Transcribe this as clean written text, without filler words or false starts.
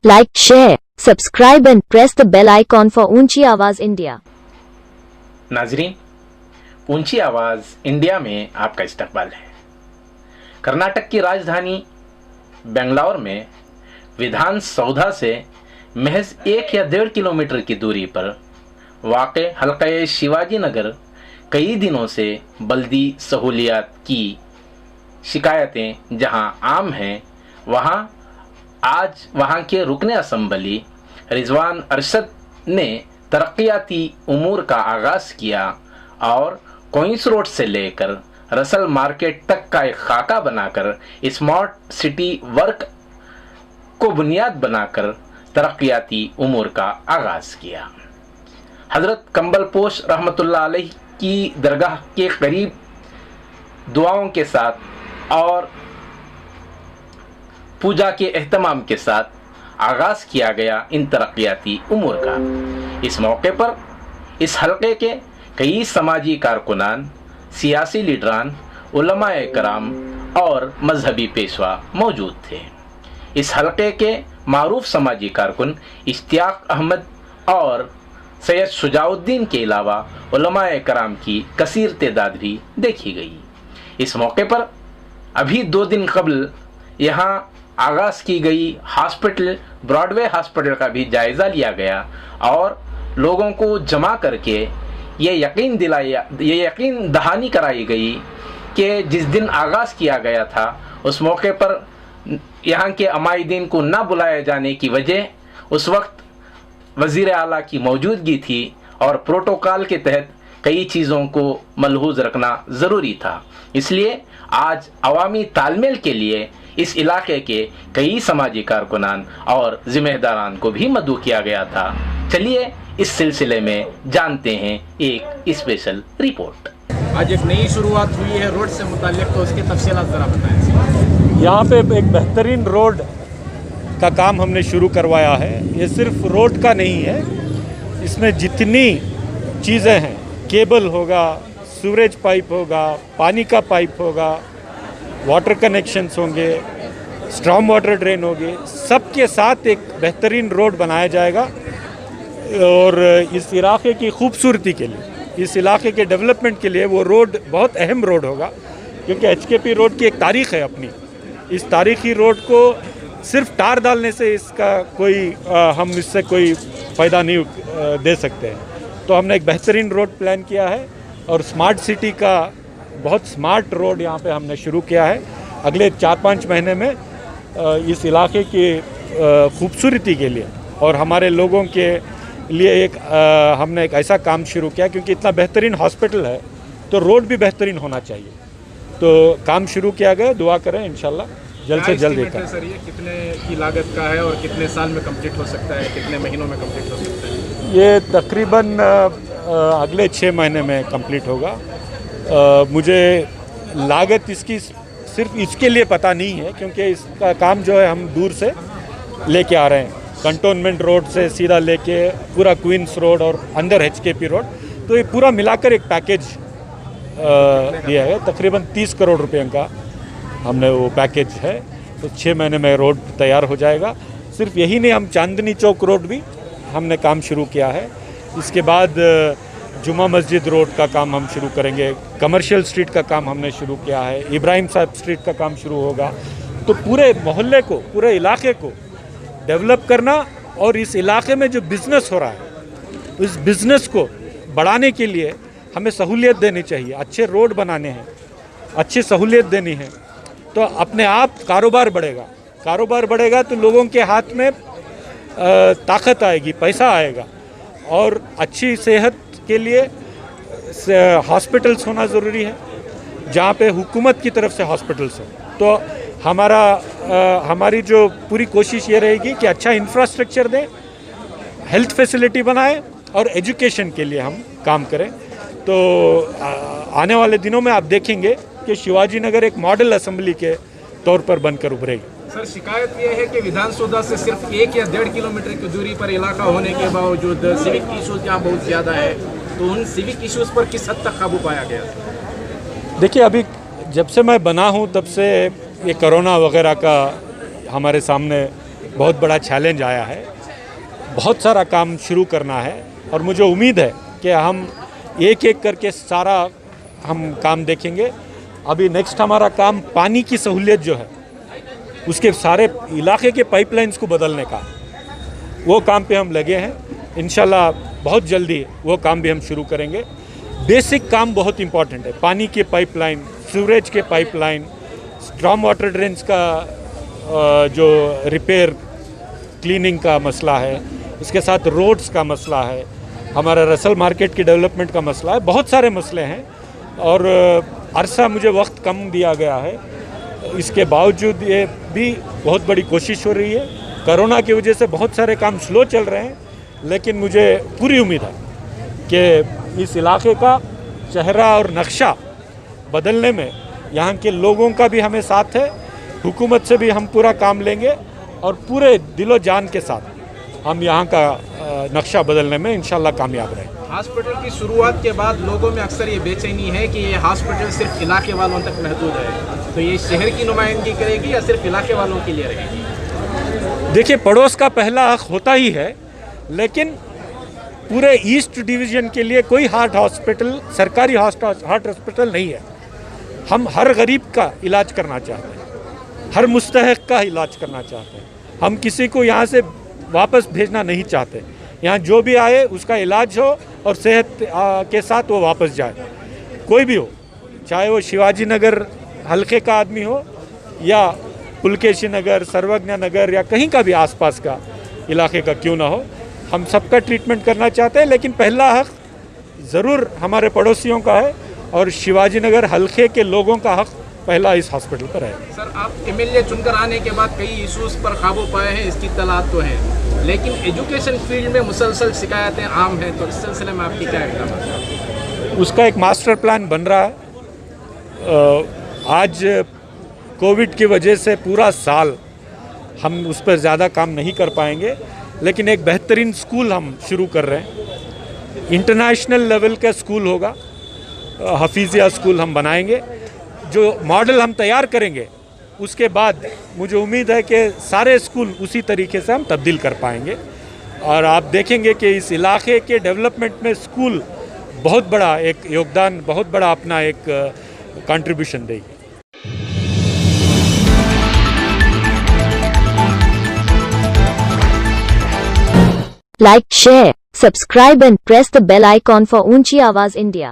Like, share, subscribe and press the bell icon for ऊंची आवाज India. नाजरीन, ऊंची आवाज इंडिया में आपका इस्तकबाल है। कर्नाटक की राजधानी बेंगलुरु में विधान सौधा से महज 1 या 1.5 किलोमीटर की दूरी पर वाक़े हल्क़े शिवाजी नगर कई दिनों से बल्दी सहूलियात की शिकायतें जहां आम हैं, वहां आज वहां के रुकने असम्बली रिजवान अरशद ने तरक्याती उमूर का आगाज़ किया और क्वींस रोड से लेकर रसल मार्केट तक का एक खाका बनाकर स्मार्ट सिटी वर्क को बुनियाद बनाकर तरक्याती उमूर का आगाज़ किया। हज़रत कंबलपोश रहमतुल्लाह अलैह की दरगाह के करीब दुआओं के साथ और पूजा के एहतमाम के साथ आगाज़ किया गया इन तरक्याती उमूर का। इस मौके पर इस हल्के के कई समाजी कारकुनान, सियासी लीडरान, उलमाए कराम और मजहबी पेशवा मौजूद थे। इस हल्के के मारूफ समाजी कारकुन इश्तियाक अहमद और सैयद शुजाउद्दीन के अलावा उलमाए कराम की कसीर तादाद भी देखी गई। इस मौके पर अभी 2 दिन कबल यहाँ आगाज़ की गई हॉस्पिटल ब्रॉडवे हॉस्पिटल का भी जायज़ा लिया गया और लोगों को जमा करके ये यकीन दहानी कराई गई कि जिस दिन आगाज़ किया गया था उस मौके पर यहाँ के अमायदीन को ना बुलाए जाने की वजह उस वक्त वज़ीर आला की मौजूदगी थी और प्रोटोकॉल के तहत कई चीज़ों को मलहूज़ रखना ज़रूरी था। इसलिए आज अवामी तालमेल के लिए इस इलाके के कई समाजी कारकुनान और जिम्मेदारान को भी मदऊ किया गया था। चलिए इस सिलसिले में जानते हैं एक स्पेशल रिपोर्ट। आज एक नई शुरुआत हुई है रोड से मुताल्लिक, तो उसकी तफसीलात ज़रा बताएं। यहाँ पे एक बेहतरीन रोड का काम हमने शुरू करवाया है। ये सिर्फ रोड का नहीं है, इसमें जितनी चीज़ें हैं, केबल होगा, सीवरेज पाइप होगा, पानी का पाइप होगा, वाटर कनेक्शंस होंगे, स्ट्रॉम वाटर ड्रेन होंगे, सबके साथ एक बेहतरीन रोड बनाया जाएगा। और इस इलाके की खूबसूरती के लिए, इस इलाके के डेवलपमेंट के लिए वो रोड बहुत अहम रोड होगा, क्योंकि HKP रोड की एक तारीख़ है अपनी। इस तारीख़ी रोड को सिर्फ टार डालने से इसका कोई हम इससे कोई फ़ायदा नहीं दे सकते हैं। तो हमने एक बेहतरीन रोड प्लान किया है और स्मार्ट सिटी का बहुत स्मार्ट रोड यहाँ पे हमने शुरू किया है। अगले 4-5 महीने में इस इलाके की खूबसूरती के लिए और हमारे लोगों के लिए हमने एक ऐसा काम शुरू किया, क्योंकि इतना बेहतरीन हॉस्पिटल है तो रोड भी बेहतरीन होना चाहिए। तो काम शुरू किया गया, दुआ करें इंशाल्लाह जल्द से जल्द। सर, ये कितने की लागत का है और कितने साल में कंप्लीट हो सकता है, कितने महीनों में कंप्लीट हो सकता है? ये तकरीबन अगले 6 महीने में कंप्लीट होगा। मुझे लागत इसकी सिर्फ इसके लिए पता नहीं है, क्योंकि इसका काम जो है हम दूर से लेके आ रहे हैं, कंटोनमेंट रोड से सीधा लेके पूरा क्वींस रोड और अंदर HKP रोड। तो ये पूरा मिलाकर एक पैकेज दिया है। तकरीबन 30 करोड़ रुपए का हमने वो पैकेज है। तो 6 महीने में रोड तैयार हो जाएगा। सिर्फ यही नहीं, हम चांदनी चौक रोड भी हमने काम शुरू किया है। इसके बाद जुमा मस्जिद रोड का काम हम शुरू करेंगे, कमर्शियल स्ट्रीट का काम हमने शुरू किया है, इब्राहिम साहब स्ट्रीट का काम शुरू होगा। तो पूरे मोहल्ले को, पूरे इलाके को डेवलप करना और इस इलाके में जो बिज़नेस हो रहा है उस बिज़नेस को बढ़ाने के लिए हमें सहूलियत देनी चाहिए। अच्छे रोड बनाने हैं, अच्छी सहूलियत देनी है, तो अपने आप कारोबार बढ़ेगा। कारोबार बढ़ेगा तो लोगों के हाथ में ताकत आएगी, पैसा आएगा। और अच्छी सेहत के लिए हॉस्पिटल्स होना ज़रूरी है, जहाँ पे हुकूमत की तरफ से हॉस्पिटल्स हो। तो हमारी जो पूरी कोशिश ये रहेगी कि अच्छा इंफ्रास्ट्रक्चर दें, हेल्थ फैसिलिटी बनाएं और एजुकेशन के लिए हम काम करें। तो आने वाले दिनों में आप देखेंगे कि शिवाजी नगर एक मॉडल असेंबली के तौर पर बनकर उभरेगी। सर, शिकायत यह है कि विधान सौदा से सिर्फ 1 या 1.5 किलोमीटर की दूरी पर इलाका होने के बावजूद सिविक इशूज़ यहाँ बहुत ज़्यादा है, तो उन सिविक इशूज़ पर किस हद तक काबू पाया गया? देखिए, अभी जब से मैं बना हूँ तब से ये कोरोना वगैरह का हमारे सामने बहुत बड़ा चैलेंज आया है। बहुत सारा काम शुरू करना है और मुझे उम्मीद है कि हम एक एक करके सारा हम काम देखेंगे। अभी नेक्स्ट हमारा काम पानी की सहूलियत जो है उसके सारे इलाके के पाइपलाइंस को बदलने का, वो काम पे हम लगे हैं। इंशाल्लाह बहुत जल्दी वो काम भी हम शुरू करेंगे। बेसिक काम बहुत इंपॉर्टेंट है, पानी के पाइपलाइन, सीवरेज के पाइपलाइन, स्ट्रॉम वाटर ड्रेन्स का जो रिपेयर क्लीनिंग का मसला है, इसके साथ रोड्स का मसला है, हमारा रसल मार्केट की डेवलपमेंट का मसला है, बहुत सारे मसले हैं। और अरसा मुझे वक्त कम दिया गया है, इसके बावजूद ये भी बहुत बड़ी कोशिश हो रही है। कोरोना की वजह से बहुत सारे काम स्लो चल रहे हैं, लेकिन मुझे पूरी उम्मीद है कि इस इलाके का चेहरा और नक्शा बदलने में यहाँ के लोगों का भी हमें साथ है। हुकूमत से भी हम पूरा काम लेंगे और पूरे दिलो जान के साथ हम यहाँ का नक्शा बदलने में इंशाल्लाह कामयाब रहें। हॉस्पिटल की शुरुआत के बाद लोगों में अक्सर ये बेचैनी है कि ये हॉस्पिटल सिर्फ इलाके वालों तक महदूद है, तो ये शहर की नुमाइंदगी करेगी या सिर्फ इलाके वालों के लिए रहेगी? देखिए, पड़ोस का पहला हक होता ही है, लेकिन पूरे ईस्ट डिवीज़न के लिए कोई हार्ट हॉस्पिटल, सरकारी हार्ट हॉस्पिटल नहीं है। हम हर गरीब का इलाज करना चाहते हैं, हर मुस्तहक का इलाज करना चाहते हैं। हम किसी को यहाँ से वापस भेजना नहीं चाहते। यहाँ जो भी आए उसका इलाज हो और सेहत के साथ वो वापस जाए, कोई भी हो, चाहे वो शिवाजी नगर हल्के का आदमी हो या पुलकेशी नगर, सर्वज्ञ नगर या कहीं का भी आसपास का इलाके का क्यों ना हो, हम सबका ट्रीटमेंट करना चाहते हैं। लेकिन पहला हक ज़रूर हमारे पड़ोसियों का है और शिवाजी नगर हल्के के लोगों का हक पहला इस हॉस्पिटल पर है। सर, आप एमएलए चुनकर आने के बाद कई इशूज़ पर काबू पाए हैं, इसकी तलाश तो है, लेकिन एजुकेशन फील्ड में मुसलसल शिकायतें आम हैं, तो इस सिलसिले में आपकी क्या इक़दाम है? उसका एक मास्टर प्लान बन रहा है। आज कोविड की वजह से पूरा साल हम उस पर ज़्यादा काम नहीं कर पाएंगे, लेकिन एक बेहतरीन स्कूल हम शुरू कर रहे हैं। इंटरनेशनल लेवल का स्कूल होगा, हफीज़िया स्कूल हम बनाएंगे। जो मॉडल हम तैयार करेंगे उसके बाद मुझे उम्मीद है कि सारे स्कूल उसी तरीके से हम तब्दील कर पाएंगे और आप देखेंगे कि इस इलाके के डेवलपमेंट में स्कूल बहुत बड़ा एक योगदान, बहुत बड़ा अपना एक कंट्रीब्यूशन देगी। Like, share, subscribe and press the bell icon for Unchi Awaz India.